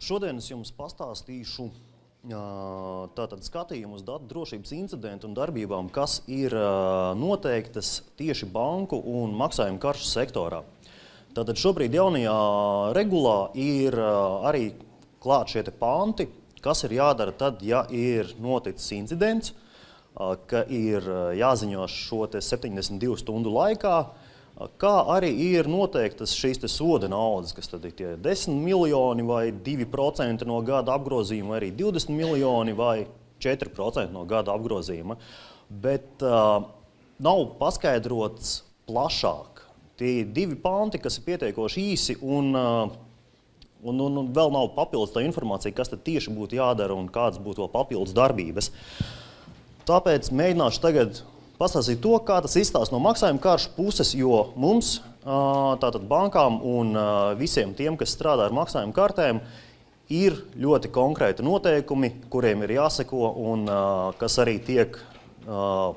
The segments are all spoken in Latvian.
Šodien es jums pastāstīšu tātad skatījumu uz datu drošības incidentu un darbībām, kas ir noteiktas tieši banku un maksājumu karšu sektorā. Tātad šobrīd jaunajā regulā ir arī klāt šie panti, kas ir jādara tad, ja ir noticis incidents, ka ir jāziņo šo 72 stundu laikā, kā arī ir noteiktas šīs soda naudas, kas tad ir tie 10 miljoni vai 2% no gada apgrozījuma, vai arī 20 miljoni vai 4% no gada apgrozījuma. Bet nav paskaidrots plašāk. Tie divi panti, kas ir pietiekoši īsi un vēl nav papildus tā informācija, kas tad tieši būtu jādara un kādas būtu vēl papildus darbības. Tāpēc mēģināšu tagad pastāstīt to, kā tas izstāsta no maksājuma karšu puses, jo mums, tātad bankām un visiem tiem, kas strādā ar maksājuma kartēm, ir ļoti konkrēti noteikumi, kuriem ir jāseko un kas arī tiek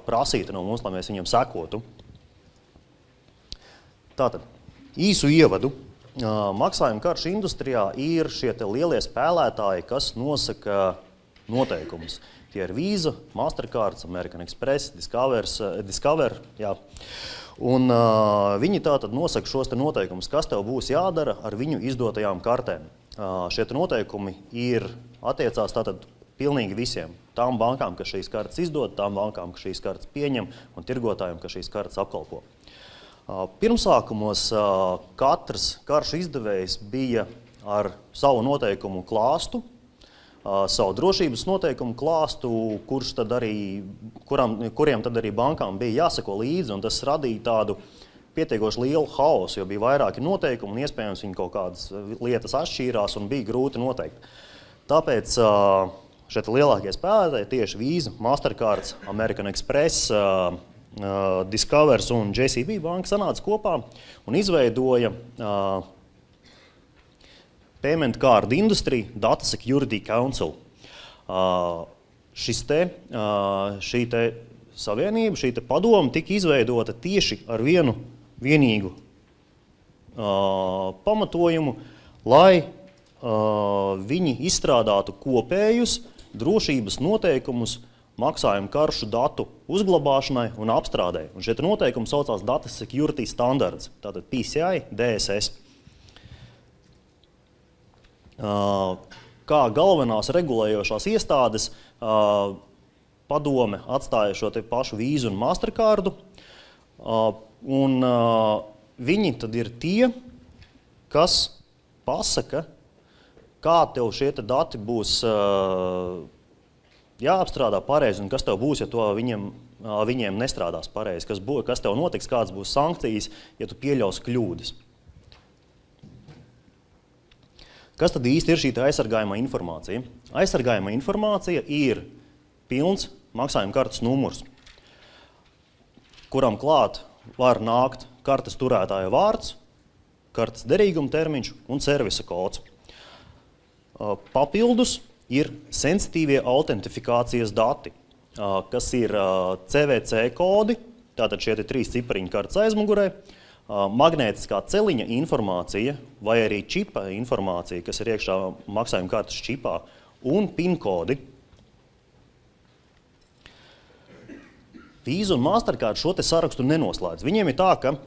prasīti no mums, lai mēs viņiem sekotu. Tātad, īsu ievadu. Maksājuma karšu industrijā ir šie lielie spēlētāji, kas nosaka noteikumus. Tie ir Visa, Mastercard, American Express, Discover, jā. Un viņi tātad nosaka šos noteikumus, kas tev būs jādara ar viņu izdotajām kartēm. Šie noteikumi ir attiecās tātad pilnīgi visiem. Tām bankām, kas šīs kartes izdod, tām bankām, kas šīs kartes pieņem un tirgotājiem, kas šīs kartes apkalpo. Pirmsākumos katrs karšu izdevējs bija ar savu noteikumu klāstu, savu drošības noteikumu klāstu, kuriem tad arī bankām bija jāseko līdzi, un tas radīja tādu pietiekoši lielu haosu, jo bija vairāki noteikumi, un iespējams viņi kaut kādas lietas atšķīrās un bija grūti noteikt. Tāpēc šeit lielākie spēlētāji tieši Visa, Mastercard, American Express, Discover un JCB banka sanāca kopā un izveidoja Payment Card Industry Data Security Council. Šī savienība, šī padoma tika izveidota tieši ar vienīgu pamatojumu, lai viņi izstrādātu kopējus drošības noteikumus maksājumu karšu datu uzglabāšanai un apstrādei. Un šie noteikumi saucās Data Security Standards, tātad PCI DSS. Kā galvenās regulējošās iestādes, padome atstāja šo pašu Visa un Mastercardu, un viņi tad ir tie, kas pasaka, kā tev šie dati būs jāapstrādā pareizi un kas tev būs, ja to viņiem nestrādās pareizi, kas tev notiks, kādas būs sankcijas, ja tu pieļausi kļūdas. Kas tad īsti ir šī aizsargājumā informācija? Aizsargājumā informācija ir pilns maksājuma kartes numurs, kuram klāt var nākt kartes turētāja vārds, kartes derīguma termiņš un servisa kods. Papildus ir sensitīvie autentifikācijas dati, kas ir CVC kodi, tātad šie 3 cipariņu kartes aizmugurē, magnētiskā celiņa informācija vai arī čipa informācija, kas ir iekšā maksājuma kartes čipā, un PIN kodi. Visa un Mastercard šo sarakstu nenoslēdz. Viņiem ir tā, ka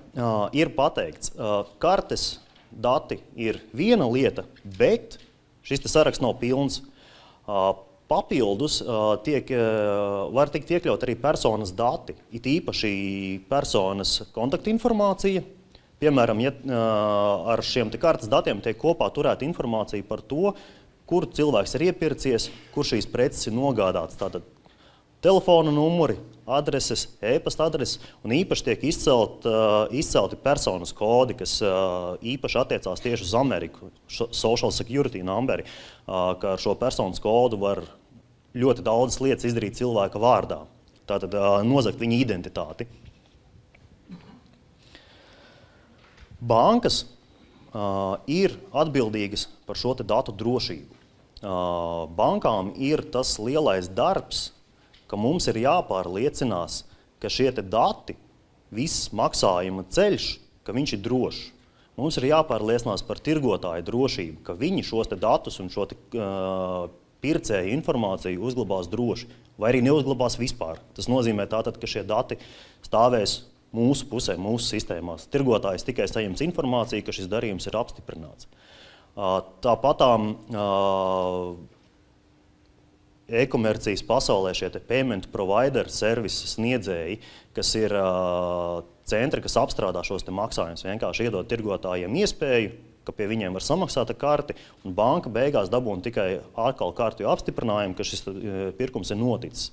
ir pateikts, kartes dati ir viena lieta, bet šis saraksts nav pilns. Papildus var tikt iekļaut arī personas dati, it īpaši personas kontaktinformācija. Piemēram, ja ar šiem kartes datiem tiek kopā turēta informācija par to, kur cilvēks ir iepircies, kur šīs preces ir nogādāts. Tātad telefona numuri, adreses, e-pasta adreses un īpaši tiek izcelti personas kodi, kas īpaši attiecās tieši uz Ameriku, Social Security numberi, ka ar šo personas kodu var ļoti daudzas lietas izdarīt cilvēka vārdā, tātad nozagt viņa identitāti. Bankas ir atbildīgas par šo datu drošību. Bankām ir tas lielais darbs, ka mums ir jāpārliecinās, ka šie dati, viss maksājuma ceļš, ka viņš ir drošs. mums ir jāpārliecinās par tirgotāju drošību, ka viņi šos datus un šo pircēju informāciju uzglabās droši, vai arī neuzglabās vispār. Tas nozīmē tātad, ka šie dati stāvēs mūsu pusē, mūsu sistēmās. Tirgotājs tikai saņems informāciju, ka šis darījums ir apstiprināts. Tāpatām e-komercijas pasaulē šie payment provider services sniedzēji, kas ir centri, kas apstrādā šos maksājumus, vienkārši iedod tirgotājiem iespēju, ka pie viņiem var samaksāt ar karti, un banka beigās dabūna tikai atkal kārtējo apstiprinājumu, ka šis pirkums ir noticis.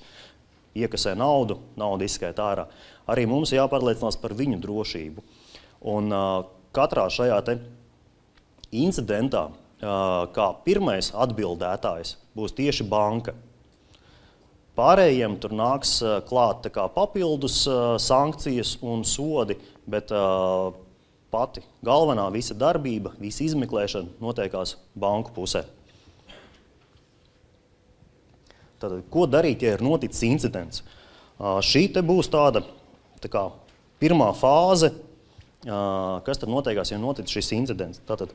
Iekasē naudu, naudu izskaita ārā. Arī mums jāpārliecinās par viņu drošību. Un katrā šajā incidentā, kā pirmais atbildētājs, būs tieši banka. Pārējiem tur nāks klāt papildus sankcijas un sodi, bet pati galvenā visa darbība, visa izmeklēšana notiekās banku pusē. Tātad, ko darīt, ja ir noticis incidents? Šī te būs tāda pirmā fāze, kas tad notiekās, ja noticis šis incidents. Tātad,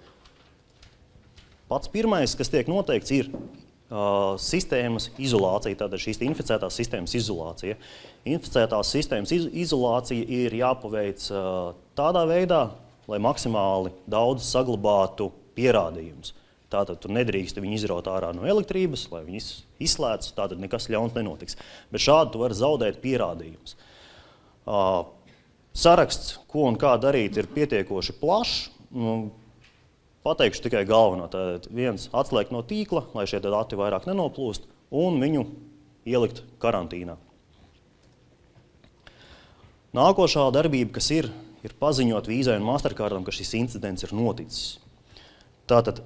pats pirmais, kas tiek noteikts, ir sistēmas izolācija, tātad šīs inficētās sistēmas izolācija. Inficētās sistēmas izolācija ir jāpaveic tādā veidā, lai maksimāli daudz saglabātu pierādījumus. Tātad tu nedrīkst viņu izraut ārā no elektrības, lai viņus izslēdz, tātad nekas ļauns nenotiks. Bet šādi tu vari zaudēt pierādījumus. Saraksts, ko un kā darīt, ir pietiekoši plašs. Pateikšu tikai galveno. Tātad viens atslēgt no tīkla, lai šie dati vairāk nenoplūst, un viņu ielikt karantīnā. Nākošā darbība, kas ir paziņot Vīzai un Mastercardam, ka šis incidents ir noticis. Tātad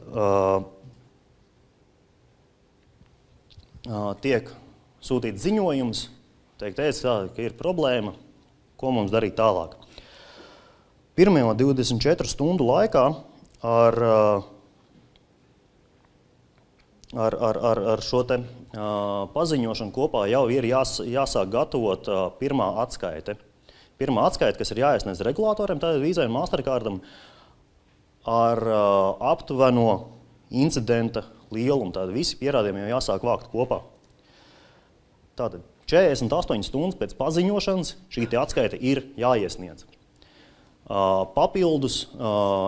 tiek sūtīts ziņojums, tiek teikts, ka ir problēma, ko mums darīt tālāk. Pirmajā 24 stundu laikā ar šo paziņošanu kopā jau ir jāsāk gatavot pirmā atskaite. Pirmā atskaite, kas ir jāiesniedz regulātoriem, tātad Vīzai un Mastercardam, ar aptuveno incidenta lielumu. Tātad visi pierādījumi jau jāsāk vākt kopā. Tātad 48 stundas pēc paziņošanas šī atskaite ir jāiesniedz. Papildus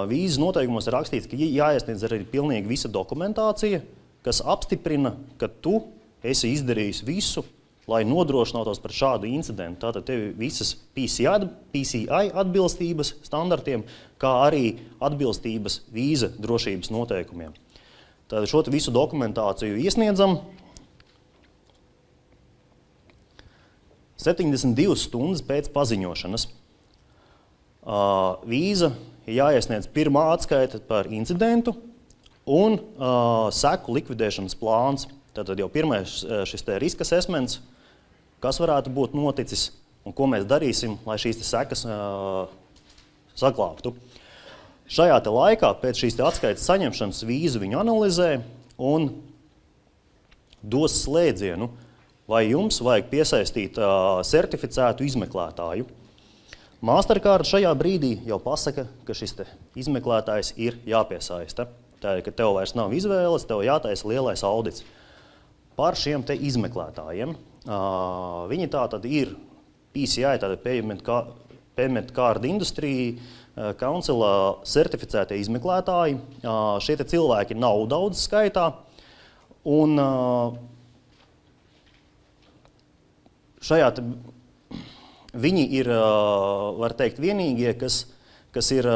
Vīzas noteikumos ir rakstīts, ka jāiesniedz arī pilnīgi visa dokumentācija, kas apstiprina, ka tu esi izdarījis visu, lai nodrošinātos par šādu incidentu. Tātad tev visas PCI atbilstības standartiem, kā arī atbilstības vīza drošības noteikumiem. Tātad šo visu dokumentāciju iesniedzam. 72 stundas pēc paziņošanas Vīza ir jāiesniedz pirmā atskaite par incidentu un seku likvidēšanas plāns. Tātad jau pirmais šis riska assessments, kas varētu būt noticis un ko mēs darīsim, lai šīs sekas saglābtu. Šajā laikā pēc šīs atskaites saņemšanas Vīza viņu analizē un dos slēdzienu, vai jums vajag piesaistīt certificētu izmeklētāju. Mastercard šajā brīdī jau pasaka, ka šis izmeklētājs ir jāpiesaista. Tā ir, ka tev vairs nav izvēles, tev jātaisa lielais audits. Par šiem izmeklētājiem viņi tātad ir PCI, tātad Payment Card Industry Council certificētie izmeklētāji. Šie cilvēki nav daudz skaitā. Un šajā viņi ir, var teikt, vienīgie, kas ir,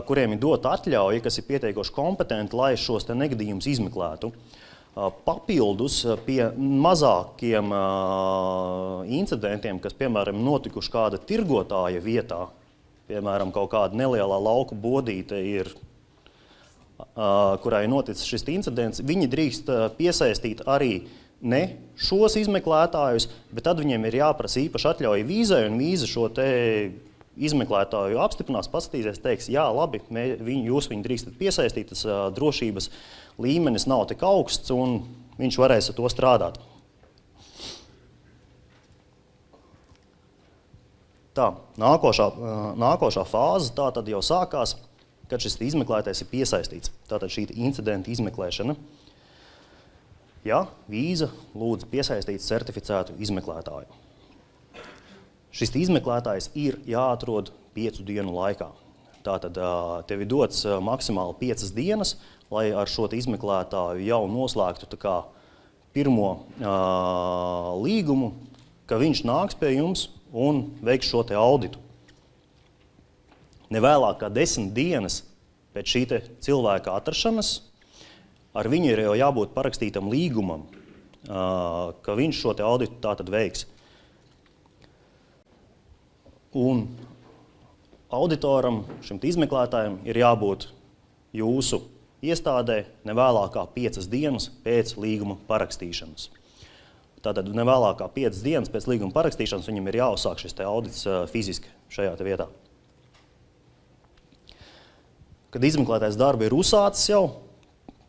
kuriem ir dota atļauja, kas ir pietiekoši kompetenti, lai šos negadījumus izmeklētu. Papildus pie mazākiem incidentiem, kas, piemēram, notikuši kāda tirgotāja vietā, piemēram, kaut kāda nelielā lauku bodīte ir, kurai noticis šis incidents, viņi drīkst piesaistīt arī ne šos izmeklētājus, bet tad viņiem ir jāprasa īpaši atļauja Vīzai, un Vīza šo izmeklētāju apstiprinās, paskatīsies, teiks, jā, labi, jūs viņu drīkstat piesaistīt, tas drošības līmenis nav tik augsts, un viņš varēs ar to strādāt. Tā, nākošā fāze tā tad jau sākās. kad šis izmeklētājs ir piesaistīts. Tātad šī incidenta izmeklēšana. Ja Vīza lūdz piesaistīt certificētu izmeklētāju. Šis izmeklētājs ir jāatrod 5 dienu laikā. Tātad tev ir dots maksimāli 5 dienas, lai ar šo izmeklētāju jau noslēgtu pirmo līgumu, ka viņš nāks pie jums un veiks šo auditu. Nevēlāk kā 10 dienas pēc šī cilvēka atrašanas, ar viņu ir jau jābūt parakstītam līgumam, ka viņš šo auditu tātad veiks. Un auditoram, šim izmeklētājam, ir jābūt jūsu iestādē nevēlāk kā 5 dienas pēc līguma parakstīšanas. Tātad nevēlāk kā 5 dienas pēc līguma parakstīšanas viņam ir jāuzsāk šis audits fiziski šajā vietā. Kad izmeklētājs darbu ir uzsācis jau,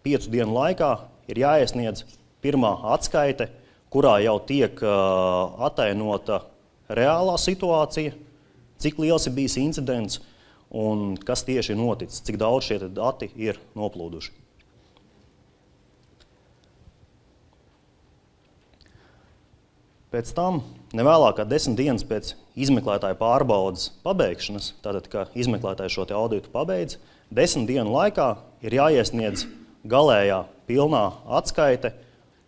5 dienu laikā ir jāiesniedz pirmā atskaite, kurā jau tiek atainota reālā situācija, cik liels ir bijis incidents un kas tieši ir noticis, cik daudz šie dati ir noplūduši. Pēc tam, nevēlāk kā 10 dienas pēc izmeklētāja pārbaudas pabeigšanas, tātad, ka izmeklētājs šo auditu pabeidz, 10 dienu laikā ir jāiesniedz galējā pilnā atskaite,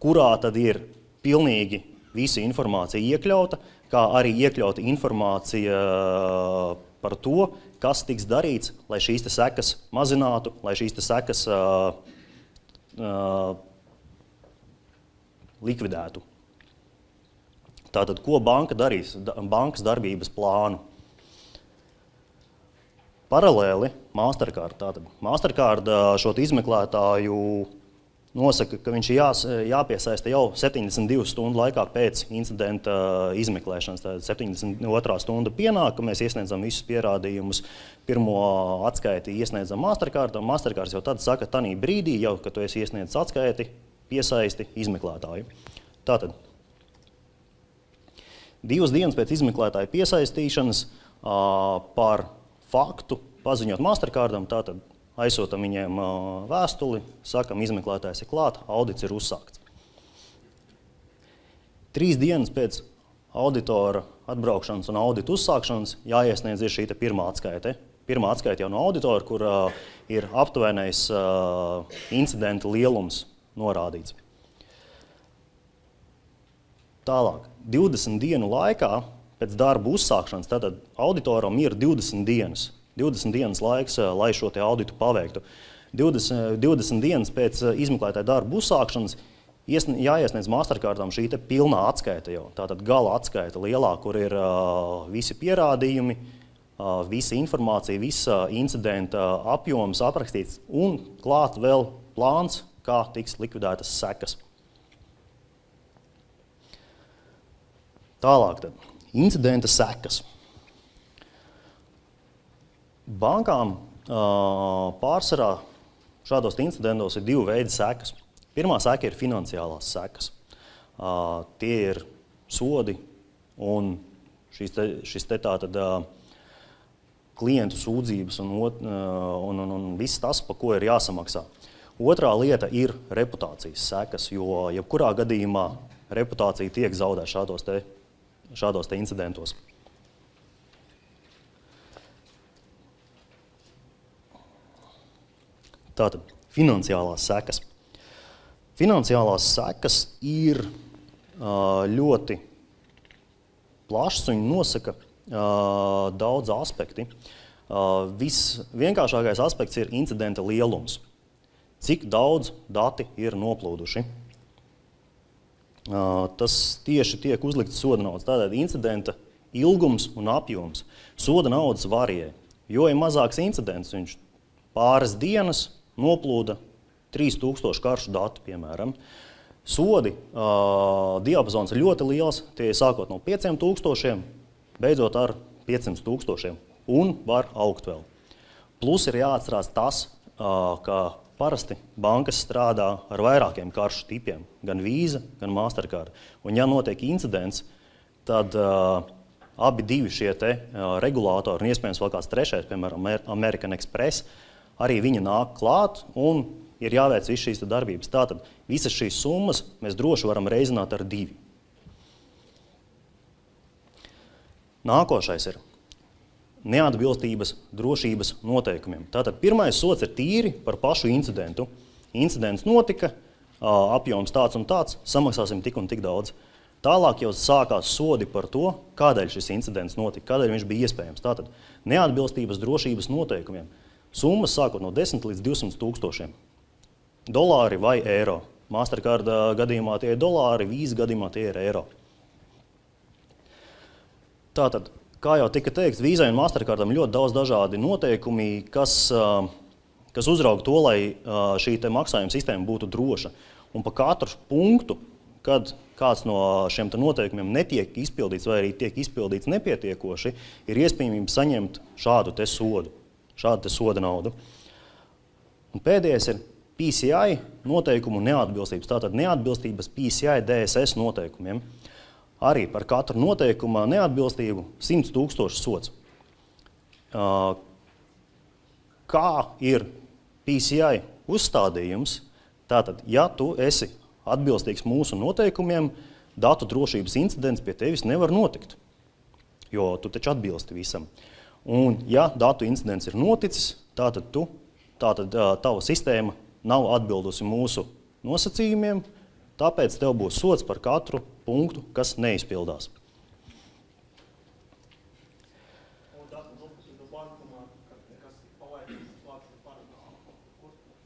kurā tad ir pilnīgi visa informācija iekļauta, kā arī iekļauta informācija par to, kas tiks darīts, lai šīs sekas mazinātu, lai šīs sekas likvidētu. Tātad, ko banka darīs? Bankas darbības plānu. Paralēli Mastercard šo izmeklētāju nosaka, ka viņš jāpiesaista jau 72 stundu laikā pēc incidenta izmeklēšanas. Tātad 72. stunda pienāk, ka mēs iesniedzam visus pierādījumus. Pirmo atskaiti iesniedzam Mastercardam. Mastercards jau tad saka, tanī brīdī, jau, kad tu esi iesniedzis atskaiti, piesaisti izmeklētāju. Tātad 2 dienas pēc izmeklētāja piesaistīšanas par faktu paziņot Mastercardam, tātad aizsūtam viņiem vēstuli, sakam, izmeklētājs ir klāt, audits ir uzsākts. 3 dienas pēc auditora atbraukšanas un audita uzsākšanas jāiesniedz ir šī pirmā atskaite. Pirmā atskaite jau no auditora, kur ir aptuvenais incidenta lielums norādīts. Tālāk, 20 dienu laikā pēc darba uzsākšanas, tātad auditoram ir 20 dienas. 20 dienas laiks, lai šo auditu paveiktu. 20 dienas pēc izmeklētāja darba uzsākšanas jāiesniedz Mastercardam šī pilnā atskaita jau. Tātad gala atskaita lielā, kur ir visi pierādījumi, visa informācija, visa incidenta apjoms aprakstīts un klāt vēl plāns, kā tiks likvidētas sekas. Tālāk tad. Incidenta sekas. Bankām pārsvarā šādos incidentos ir 2 veidi sekas. Pirmā seka ir finansiālās sekas. Tie ir sodi un šis tātad klientu sūdzības un viss tas, pa ko ir jāsamaksā. Otrā lieta ir reputācijas sekas, jo jebkurā gadījumā reputācija tiek zaudēta šādos incidentos. Tātad, finansiālās sekas. Finansiālās sekas ir ļoti plašs un nosaka daudz aspekti. Visvienkāršākais aspekts ir incidenta lielums. Cik daudz dati ir noplūduši. Tas tieši tiek uzlikts soda naudas. Tātad incidenta ilgums un apjoms. Soda naudas varijē. Jo ir mazāks incidents, viņš pāris dienas noplūda 3000 karšu datu, piemēram. Sodi diapazons ir ļoti liels, tie ir sākot no 5000, beidzot ar 500 000 un var augt vēl. Plus ir jāatcerās tas, ka parasti bankas strādā ar vairākiem karšu tipiem, gan Visa, gan Mastercard. Un ja notiek incidents, tad abi divi šie regulātori, un iespējams vēl kāds trešais, piemēram, American Express, arī viņa nāk klāt un ir jāveic visas šīs darbības. Tātad visas šīs summas mēs droši varam reizināt ar 2. Nākošais ir neatbilstības drošības noteikumiem. Tātad pirmais sods ir tīri par pašu incidentu. Incidents notika, apjoms tāds un tāds, samaksāsim tik un tik daudz. Tālāk jau sākās sodi par to, kādēļ šis incidents notika, kādēļ viņš bija iespējams. Tātad neatbilstības drošības noteikumiem. Summas sākot no 10 līdz 200 tūkstošiem. Dolāri vai eiro. Mastercard gadījumā tie ir dolāri, Visa gadījumā tie ir eiro. Tātad, kā jau tika teikts, Visai un Mastercardam ļoti daudz dažādi noteikumi, kas uzrauga to, lai šī maksājuma sistēma būtu droša. Un pa katru punktu, kad kāds no šiem noteikumiem netiek izpildīts vai arī tiek izpildīts nepietiekoši, ir iespējamība saņemt šādu sodu, šādu soda naudu. Un pēdējais ir PCI noteikumu neatbilstības. Tātad neatbilstības PCI DSS noteikumiem. Arī par katru noteikuma neatbilstību 100 000 sods. Kā ir PCI uzstādījums? Tātad, ja tu esi atbilstīgs mūsu noteikumiem, datu drošības incidents pie tevis nevar notikt, jo tu taču atbilsti visam. Un ja datu incidents ir noticis, tātad tava sistēma nav atbildusi mūsu nosacījumiem, tāpēc tev būs sods par katru punktu, kas neizpildās.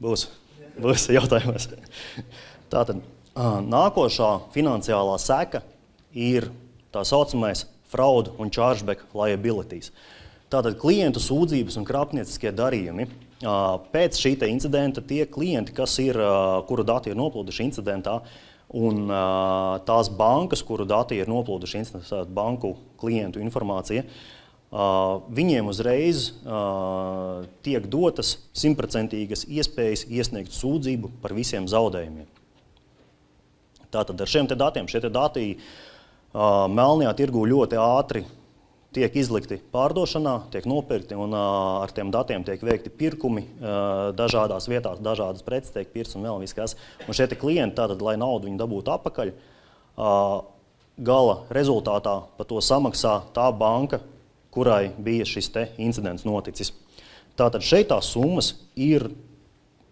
Būs jautājums. Tātad nākošā finansiālā seka ir tā saucamais fraud un chargeback liabilities. Tātad klientu sūdzības un krāpnieciskie darījumi. Pēc šī incidenta tie klienti, kuru dati ir noplūduši incidentā, un tās bankas, kuru dati ir noplūduši incidentā, banku klientu informācija, viņiem uzreiz tiek dotas 100% iespējas iesniegt sūdzību par visiem zaudējumiem. Tātad ar šiem datiem, šie dati melnajā tirgū ļoti ātri tiek izlikti pārdošanā, tiek nopirkti un ar tiem datiem tiek veikti pirkumi dažādās vietās, dažādas preces tiek pirkts un vēl viss kas. Un šie klienti, tātad, lai naudu viņi dabūtu atpakaļ, gala rezultātā par to samaksā tā banka, kurai bija šis incidents noticis. Tātad šeit tās summas ir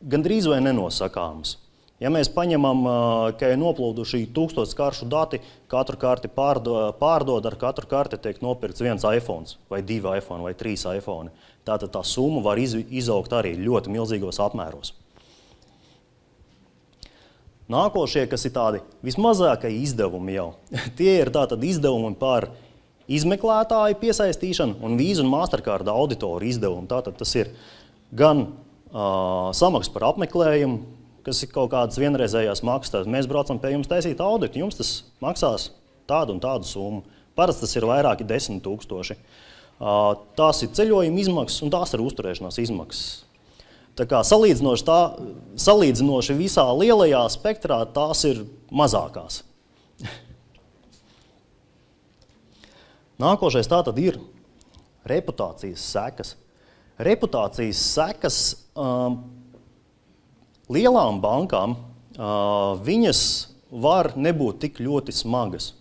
gandrīz vai nenosakāmas. Ja mēs paņemam, ka ir noplūduši 1000 karšu dati, katru karti pārdod, ar katru karti tiek nopirkts 1 iPhone, vai 2 iPhone, vai 3 iPhone. Tātad tā summa var izaugt arī ļoti milzīgos apmēros. Nākošie, kas ir tādi vismazākie izdevumi jau, tie ir tātad izdevumi par izmeklētāju piesaistīšanu un Visa un Mastercard auditoru izdevumu. Tātad tas ir gan samaksa par apmeklējumu, kas ir kaut kādas vienreizējās maksas. Tad mēs braucam pie jums taisīt auditu, jums tas maksās tādu un tādu summu. Parasti tas ir vairāki 10 000. Tās ir ceļojuma izmaksas un tās ir uzturēšanās izmaksas. Tā kā salīdzinoši visā lielajā spektrā tās ir mazākās. Nākošais tātad ir reputācijas sekas. Reputācijas sekas lielām bankām viņas var nebūt tik ļoti smagas.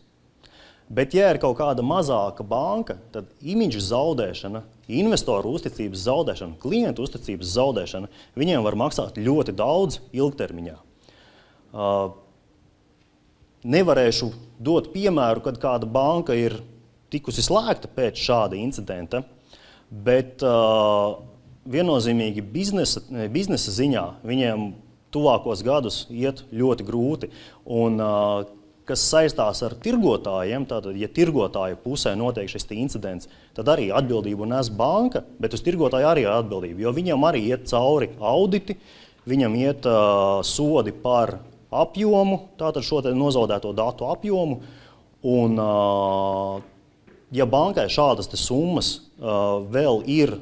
Bet, ja ir kaut kāda mazāka banka, tad imidža zaudēšana, investoru uzticības zaudēšana, klientu uzticības zaudēšana, viņiem var maksāt ļoti daudz ilgtermiņā. Nevarēšu dot piemēru, kad kāda banka ir tikusi slēgta pēc šāda incidenta, bet viennozīmīgi biznesa ziņā viņiem tuvākos gadus iet ļoti grūti. Un, kas saistās ar tirgotājiem, tātad, ja tirgotāju pusē notiek šis incidents, tad arī atbildību nes banka, bet uz tirgotāju arī ir atbildība, jo viņam arī iet cauri auditi, viņam iet sodi par apjomu, tātad šo nozaudēto datu apjomu, un ja bankai šādas summas vēl ir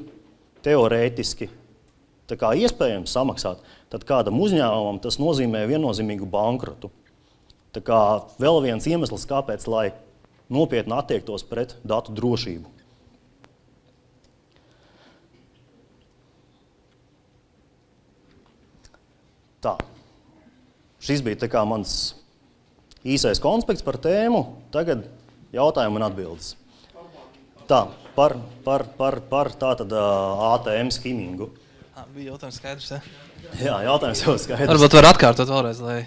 teorētiski iespējams samaksāt, tad kādam uzņēmumam tas nozīmē viennozīmīgu bankrotu. Tā kā vēl viens iemesls, kāpēc, lai nopietni attiektos pret datu drošību. šis bija tā kā mans īsais konspekts par tēmu, tagad jautājumi un atbildes. Tā, par tātad ATM skimingu. Bija jautājums skaidrs, ja? Jā, jautājums jau skaidrs. Varbūt var atkārtot vēlreiz, lai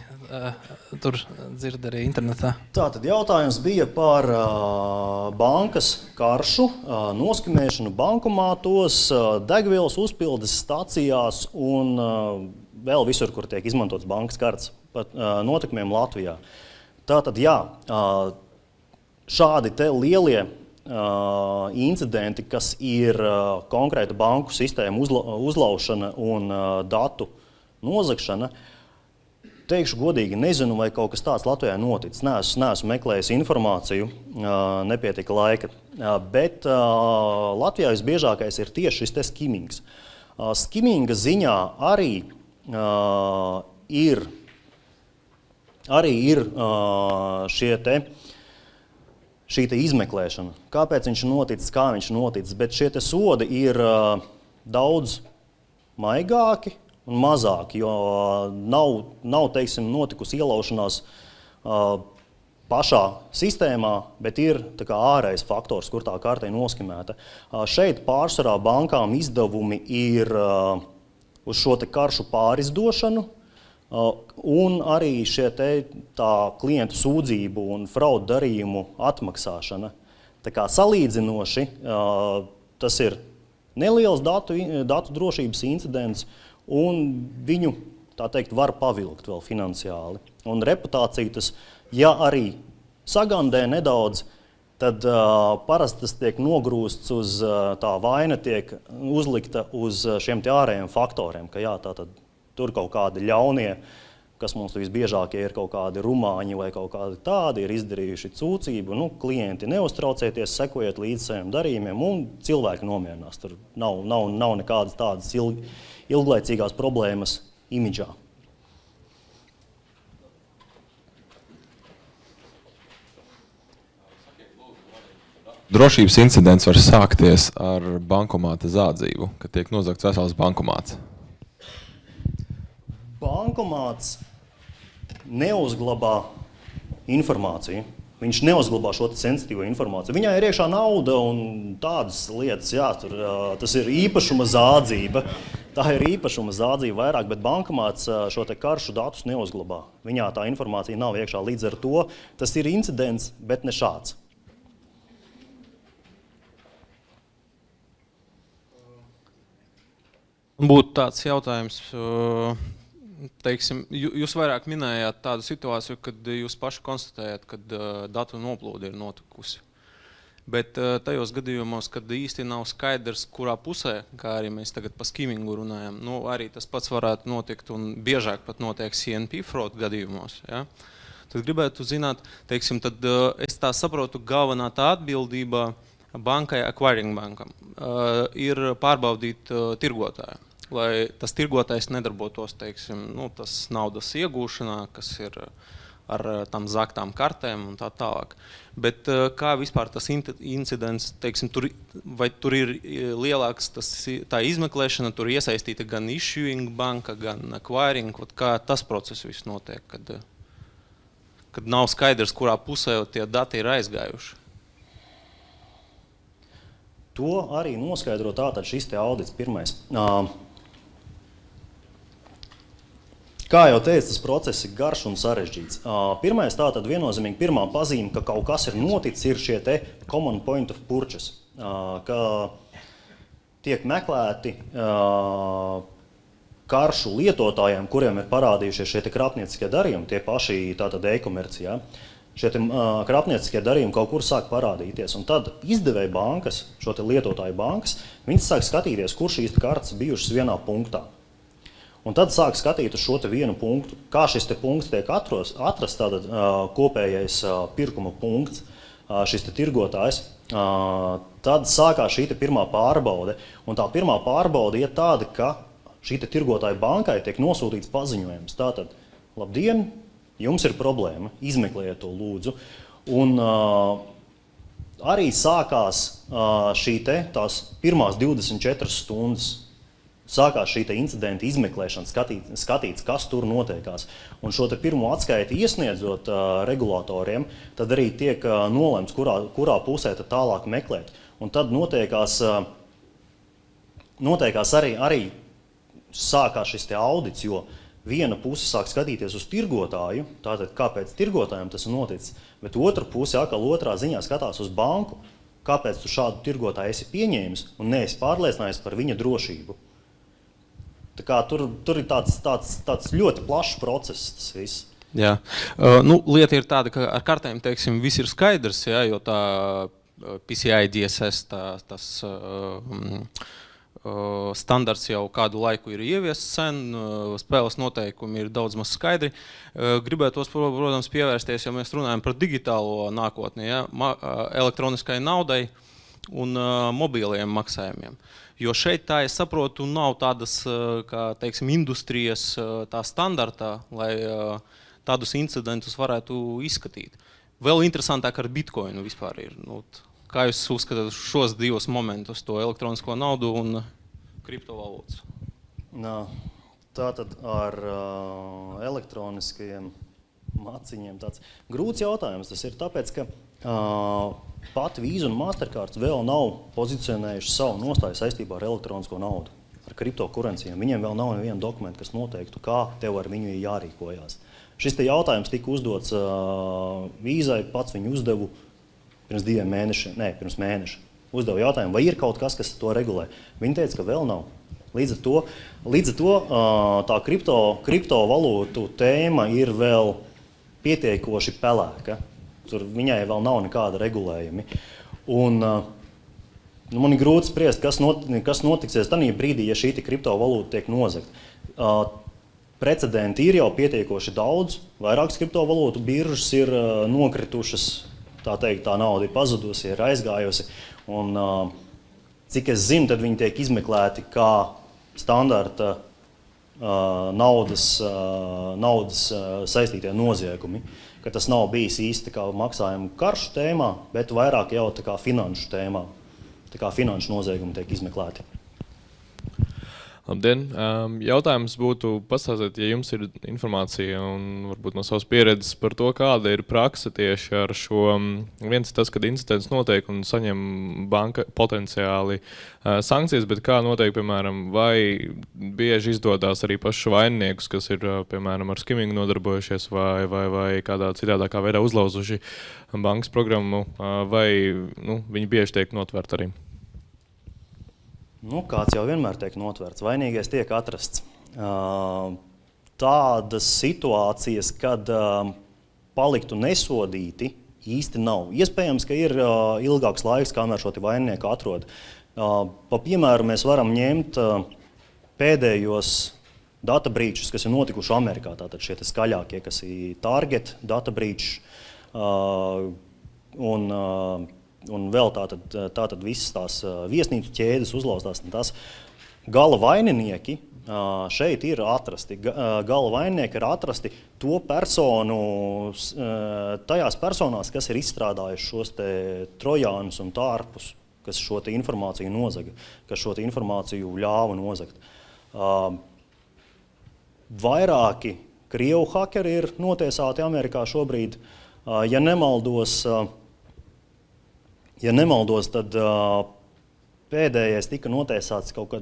tur dzird arī internetā. Tātad jautājums bija par bankas karšu noskimēšanu bankomātos, degvielas uzpildes stacijās un vēl visur, kur tiek izmantots bankas kartes par notikumiem Latvijā. Tātad, jā, šādi te lielie incidenti, kas ir konkrēta banku sistēma uzlaušana un datu nozagšana, teikšu godīgi, nezinu, vai kaut kas tāds Latvijā noticis. Neesmu meklējis informāciju, nepietika laika. Bet Latvijā visbiežākais ir tieši šis te skimings. Skiminga ziņā arī ir šī te izmeklēšana. Kāpēc viņš noticis, kā viņš noticis, bet šie te sodi ir daudz maigāki un mazāki, jo nav teiksim, notikusi ielaušanās pašā sistēmā, bet ir tā kā ārējais faktors, kur tā karte ir noskimēta. Šeit pārsvarā bankām izdevumi ir uz šo te karšu pārizdošanu, un arī tā klientu sūdzību un fraudu darījumu atmaksāšana. Tā kā salīdzinoši tas ir neliels datu drošības incidents, un viņu, tā teikt, var pavilkt vēl finansiāli. Un reputācija tas, ja arī sagandē nedaudz, tad parasti tas tiek nogrūsts uz, tā vaina tiek uzlikta uz šiem te ārējiem faktoriem, ka jā, tātad tur kaut kādi ļaunie, kas mums visbiežākie ir kaut kādi rumāņi vai kaut kādi tādi, ir izdarījuši cūcību. Klienti neuztraucieties, sekojiet līdz saviem darījumiem un cilvēki nomierinās. Tur nav nekādas tādas ilglaicīgās problēmas imidžā. Drošības incidents var sākties ar bankomāta zādzību, kad tiek nozagts vesels bankomāts. Bankomāts neuzglabā informāciju. Viņš neuzglabā šo sensitīvo informāciju. Viņai ir iekšā nauda un tādas lietas, jā, tas ir īpašuma zādzība. Tā ir īpašuma zādzība vairāk, bet bankomāts šo te karšu datus neuzglabā. Viņā tā informācija nav iekšā, līdz ar to tas ir incidents, bet ne šāds. Būtu tāds jautājums, teiksim, jūs vairāk minējāt tādu situāciju, kad jūs paši konstatējat, kad datu noplūde ir notikusi. Bet tajos gadījumos, kad īsti nav skaidrs, kurā pusē, kā arī mēs tagad pa skimingu runājam, arī tas pats varētu notikt un biežāk pat notiek CNP fraud gadījumos. Ja? Tad gribētu zināt, teiksim, tad es tā saprotu, galvenā tā atbildība bankai, acquiring bankam, ir pārbaudīt tirgotāju. Lai tas tirgotājs nedarbotos, teiksim, tas naudas iegūšanā, kas ir ar tam zaktām kartēm un tā tālāk. Bet kā vispār tas incidents, teiksim, vai tur ir lielāks tā izmeklēšana, tur iesaistīta gan issuing banka, gan acquiring, kā tas process viss notiek, kad nav skaidrs, kurā pusē tie dati ir aizgājuši? To arī noskaidro tātad šis te audits pirmais. Kā jau teicu, tas process ir garš un sarežģīts. Pirmais tātad viennozīmīgi pirmā pazīme, ka kaut kas ir noticis, ir šie te common point of purchase, ka tiek meklēti karšu lietotājiem, kuriem ir parādījušies šie te krāpnieciskie darījumi, tie paši tātad e-komercijā. Šie krāpnieciskie darījumi kaut kur sāk parādīties, un tad izdevēja bankas, šo te lietotāju bankas, viņas sāk skatīties, kur šīs kartes bijušas vienā punktā. Un tad sāk skatīt uz šo te vienu punktu, kā šis te punkts tiek atrasts, tātad kopējais pirkuma punkts, šis te tirgotājs. Tad sākās šī te pirmā pārbaude, un tā pirmā pārbaude ir tāda, ka šī te tirgotāja bankai tiek nosūtīts paziņojums. Tātad, labdien, jums ir problēma, izmeklējiet to lūdzu. Un arī sākās tās pirmās 24 stundas sākās šī incidenta izmeklēšana, skatīts, kas tur notiekās. Un šo pirmo atskaiti iesniedzot regulatoriem, tad arī tiek nolemts, kurā pusē tad tālāk meklēt. Un tad notiekās arī sākās šis audits, jo viena puse sāk skatīties uz tirgotāju, tātad kāpēc tirgotājiem tas ir noticis, bet otra puse atkal otrā ziņā skatās uz banku, kāpēc tu šādu tirgotāju esi pieņēmis un neesi pārliecinājies par viņa drošību. Tā kā tur ir tāds ļoti plašs process tas viss. Jā. Lieta ir tāda, ka ar kartēm, teiksim, viss ir skaidrs, jā, jo tā PCI DSS, tas standarts jau kādu laiku ir ieviests sen, spēles noteikumi ir daudz maz skaidri. Gribētos, protams, pievērsties, ja mēs runājam par digitālo nākotni, ja, elektroniskai naudai un mobīliem maksājumiem. Jo šeit, tā es saprotu, nav tādas, kā, teiksim, industrijas tā standartā, lai tādus incidentus varētu izskatīt. Vēl interesantāk ar Bitcoinu vispār ir. Kā jūs uzskatāt šos divus momentus, to elektronisko naudu un kriptovalūtas? Tātad ar elektroniskajiem maciņiem tāds grūts jautājums. Tas ir tāpēc, ka pat Visa un Mastercards vēl nav pozicionējuši savu nostāju saistībā ar elektronisko naudu, ar kriptokurencijiem. Viņiem vēl nav neviena dokumenta, kas noteiktu, kā tev ar viņu jārīkojās. Šis te jautājums tika uzdots Visai, pats viņu uzdevu pirms mēneša. Uzdevu jautājumu, vai ir kaut kas, kas to regulē. Viņi teica, ka vēl nav. Līdz ar to tā kriptovalūtu tēma ir vēl pietiekoši pelēka. Tur viņai vēl nav nekāda regulējumi. Un man ir grūti spriest, kas notiksies tajā brīdī, ja šī kriptovalūta tiek nozagta. Precedenti ir jau pietiekoši daudz, vairākas kriptovalūtu biržas ir nokritušas, tā teikt, tā nauda ir pazudusi, ir aizgājusi. Un, cik es zinu, tad viņi tiek izmeklēti kā standarta naudas saistītie noziegumi, ka tas nav bijis īsti kā maksājumu karšu tēmā, bet vairāk jau tā kā finanšu tēmā. Tā kā finanšu noziegumi tiek izmeklēti. Labdien! Jautājums būtu pastāstīt, ja jums ir informācija un varbūt no savas pieredzes par to, kāda ir praksa tieši ar šo. Viens tas, kad incidents notiek un saņem banka potenciāli sankcijas, bet kā notiek, piemēram, vai bieži izdodas arī pašu vainniekus, kas ir, piemēram, ar skimingu nodarbojušies vai kādā citādākā veidā uzlauzuši bankas programmu, vai viņi bieži tiek notverti arī? Kāds jau vienmēr tiek notverts, vainīgais tiek atrasts. Tādas situācijas, kad paliktu nesodīti, īsti nav. Iespējams, ka ir ilgāks laiks, kamēr šo vainnieku atrod. Pa piemēru mēs varam ņemt pēdējos data breachus, kas ir notikuši Amerikā. Tātad šie skaļākie, kas ir Target data breach un vēl tātad visas tās viesnīcu ķēdes uzlauztās. Tās gala vaininieki šeit ir atrasti. Gala vaininieki ir atrasti to personu, tajās personās, kas ir izstrādājuši šos te trojānus un tārpus, kas šo te informāciju nozaga, kas šo te informāciju ļāva nozagt. Vairāki Krievu hakeri ir notiesāti Amerikā šobrīd. Ja nemaldos, tad pēdējais tika notiesāts kaut kad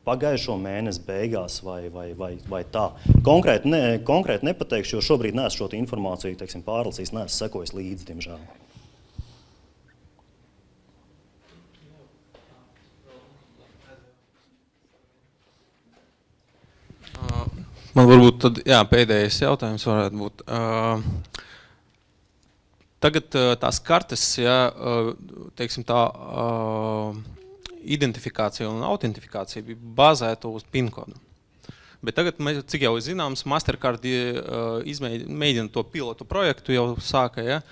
pagājušo mēnesi beigās vai tā. Konkrēti nepateikšu, jo šobrīd neesmu šo informāciju, teiksim, pārlasījis, neesmu sekojis līdzi, diemžēl. Man varbūt tad, pēdējais jautājums varētu būt. Tagad tās kartes, teiksim, tā identifikācija un autentifikācija bija bāzēta uz PIN kodu. Bet tagad, cik jau zināms, Mastercard mēģina to pilotu projektu jau sāka,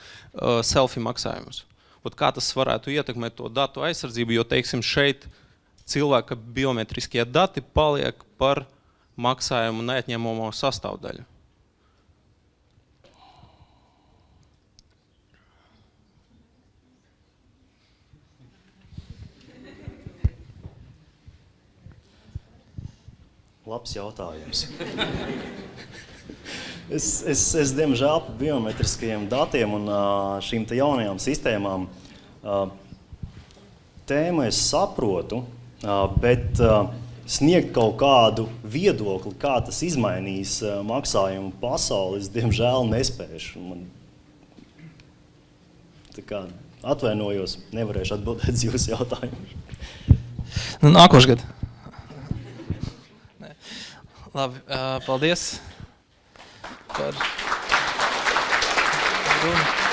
selfie maksājumus. Kā tas varētu ietekmēt to datu aizsardzību, jo, teiksim, šeit cilvēka biometriskie dati paliek par maksājumu neatņemamo sastāvdaļu. Labs jautājums. Es diemžēl par biometriskajiem datiem un šīm te jaunajām sistēmām tēmu es saprotu, bet sniegt kaut kādu viedokli, kā tas izmainīs maksājumu pasauli, es diemžēl nespēšu. Tā kā atvainojos, nevarēšu atbildēt uz jūsu jautājumu. Nu, nākošgad. Labi, paldies par runu.